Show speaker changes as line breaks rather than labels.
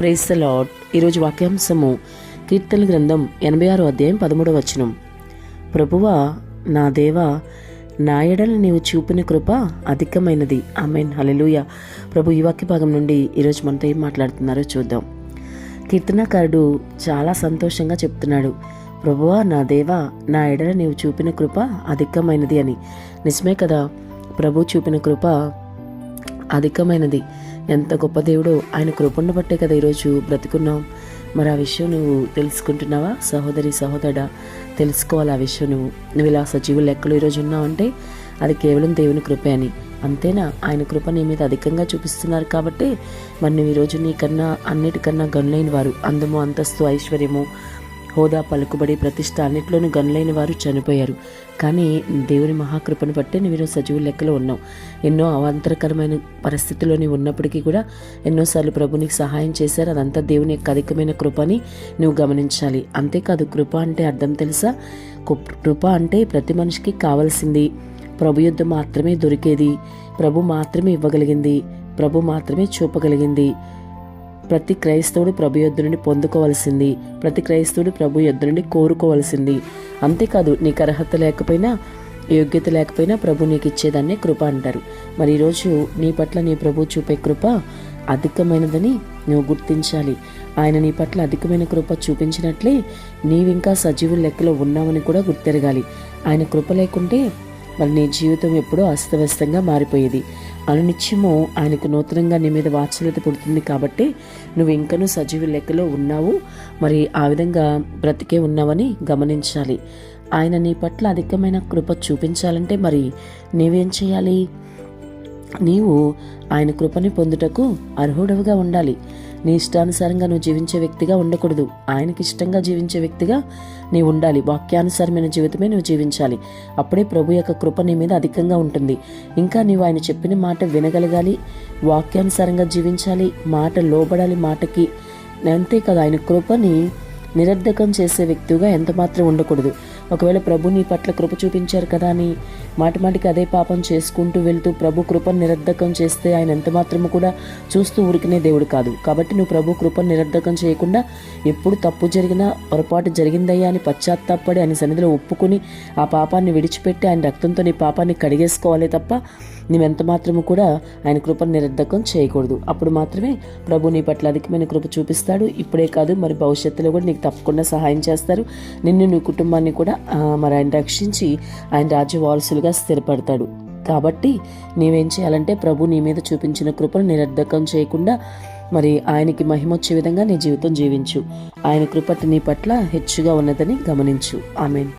Praise the lord. ఈరోజు వాక్యాంశము కీర్తనల గ్రంథం 86వ అధ్యాయం 13వ వచనం. ప్రభువా నా దేవా, నా ఎడల నీవు చూపిన కృప అధికమైనది. ఆమేన్, హల్లెలూయా. ప్రభు ఈ వాక్య భాగం నుండి ఈరోజు మనతో ఏం మాట్లాడుతున్నారో చూద్దాం. కీర్తనకారుడు చాలా సంతోషంగా చెప్తున్నాడు, ప్రభువా నా దేవా, నా ఎడల నీవు చూపిన కృప అధికమైనది అని. నిజమే కదా, ప్రభు చూపిన కృప అధికమైనది. ఎంత గొప్ప దేవుడో, ఆయన కృపను బట్టే కదా ఈరోజు బ్రతుకున్నాం. మరి ఆ విషయం నువ్వు తెలుసుకుంటున్నావా సహోదరి సహోదరుడా? తెలుసుకోవాలి ఆ విషయం. నువ్వు ఇలా సజీవుల లెక్కలు ఈరోజు ఉన్నావంటే అది కేవలం దేవుని కృపే అని. అంతేనా? ఆయన కృప నీ మీద అధికంగా చూపిస్తున్నారు కాబట్టి మరి నువ్వు ఈరోజు నీకన్నా అన్నిటికన్నా గనులైన వారు, అందము అంతస్తు ఐశ్వర్యము హోదా పలుకుబడి ప్రతిష్ట అన్నింటిలోనూ గనులైన వారు చనిపోయారు. కానీ దేవుని మహాకృపను బట్టే నువ్వు ఈరోజు సజీవుల లెక్కలో ఉన్నావు. ఎన్నో అవాంతరకరమైన పరిస్థితుల్లో నీవు ఉన్నప్పటికీ కూడా ఎన్నోసార్లు ప్రభు నీకు సహాయం చేశారు. అదంతా దేవుని యొక్క అధికమైన కృపని నువ్వు గమనించాలి. అంతేకాదు, కృప అంటే అర్థం తెలుసా? కృప అంటే ప్రతి మనిషికి కావాల్సింది, ప్రభు యుద్ధ మాత్రమే దొరికేది, ప్రభు మాత్రమే ఇవ్వగలిగింది, ప్రభు మాత్రమే చూపగలిగింది. ప్రతి క్రైస్తవుడు ప్రభు యొద్ద నుండి పొందుకోవాల్సింది, ప్రతి క్రైస్తవుడు ప్రభు యొద్ద నుండి కోరుకోవాల్సింది. అంతేకాదు, నీకు అర్హత లేకపోయినా యోగ్యత లేకపోయినా ప్రభు నీకు ఇచ్చేదాన్నే కృప అంటారు. మరి ఈరోజు నీ పట్ల నీ ప్రభు చూపే కృప అధికమైనదని నువ్వు గుర్తించాలి. ఆయన నీ పట్ల అధికమైన కృప చూపించినట్లే నీవింకా సజీవుల లెక్కలో ఉన్నావని కూడా గుర్తెరగాలి. ఆయన కృప లేకుంటే మరి నీ జీవితం ఎప్పుడో అస్తవ్యస్తంగా మారిపోయేది. అనునిత్యము ఆయనకు నూతనంగా నీ మీద వాత్సల్యత పుడుతుంది కాబట్టి నువ్వు ఇంకనూ సజీవుల లెక్కలో ఉన్నావు, మరి ఆ విధంగా బ్రతికే ఉన్నావని గమనించాలి. ఆయన నీ పట్ల అధికమైన కృప చూపించాలంటే మరి నీవేం చేయాలి? నీవు ఆయన కృపని పొందుటకు అర్హుడవుగా ఉండాలి. నీ ఇష్టానుసారంగా నువ్వు జీవించే వ్యక్తిగా ఉండకూడదు. ఆయనకి ఇష్టంగా జీవించే వ్యక్తిగా నీవు ఉండాలి. వాక్యానుసారమైన జీవితమే నువ్వు జీవించాలి. అప్పుడే ప్రభు యొక్క కృప నీ మీద అధికంగా ఉంటుంది. ఇంకా నీవు ఆయన చెప్పిన మాట వినగలగాలి, వాక్యానుసారంగా జీవించాలి, మాట లోబడాలి మాటకి. అంతేకాదు, ఆయన కృపని నిరర్ధకం చేసే వ్యక్తిగా ఎంత మాత్రం ఉండకూడదు. ఒకవేళ ప్రభు నీ పట్ల కృప చూపించారు కదా అని మాటిమాటికి అదే పాపం చేసుకుంటూ వెళ్తూ ప్రభు కృపను నిరర్ధకం చేస్తే ఆయన ఎంత మాత్రము కూడా చూస్తూ ఊరికినే దేవుడు కాదు. కాబట్టి నువ్వు ప్రభు కృపను నిరర్ధకం చేయకుండా ఎప్పుడు తప్పు జరిగినా, పొరపాటు జరిగిందయ్యా అని పశ్చాత్తాపడి ఆయన సన్నిధిలో ఒప్పుకుని ఆ పాపాన్ని విడిచిపెట్టి ఆయన రక్తంతో నీ పాపాన్ని కడిగేసుకోవాలి తప్ప నువ్వెంత మాత్రము కూడా ఆయన కృపను నిరర్ధకం చేయకూడదు. అప్పుడు మాత్రమే ప్రభు నీ పట్ల అధికమైన కృప చూపిస్తాడు. ఇప్పుడే కాదు, మరి భవిష్యత్తులో కూడా నీకు తప్పకుండా సహాయం చేస్తారు. నిన్ను నీ కుటుంబాన్ని కూడా మరి ఆయన రక్షించి ఆయన రాజ్య వారసులుగా స్థిరపడతాడు. కాబట్టి నీవేం చేయాలంటే ప్రభు నీ మీద చూపించిన కృపను నిరర్ధకం చేయకుండా మరి ఆయనకి మహిమొచ్చే విధంగా నీ జీవితం జీవించు. ఆయన కృప నీ పట్ల హెచ్చుగా ఉన్నదని గమనించు. ఆమేన్.